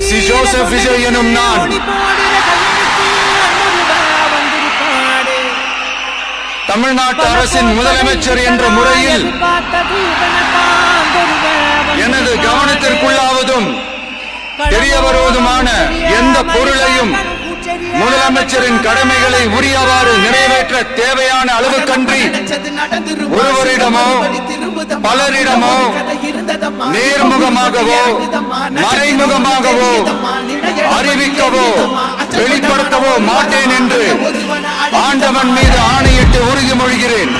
C Joseph Vijay எனும் நான் தமிழ்நாட்டு அரசின் முதலமைச்சர் என்ற முறையில் எனது கவனத்திற்குள்ளாவதும் தெரிய வருவதுமான எந்த பொருளையும் முதலமைச்சரின் கடமைகளை உரியவாறு நிறைவேற்ற தேவையான அளவுக்கன்றி ஒருவரிடமோ பலரிடமோ நேர்முகமாகவோ மறைமுகமாகவோ அறிவிக்கவோ வெளிப்படுத்தவோ மாட்டேன் என்று ஆண்டவன் மீது ஆணையிட்டு உறுதிமொழிகிறேன்.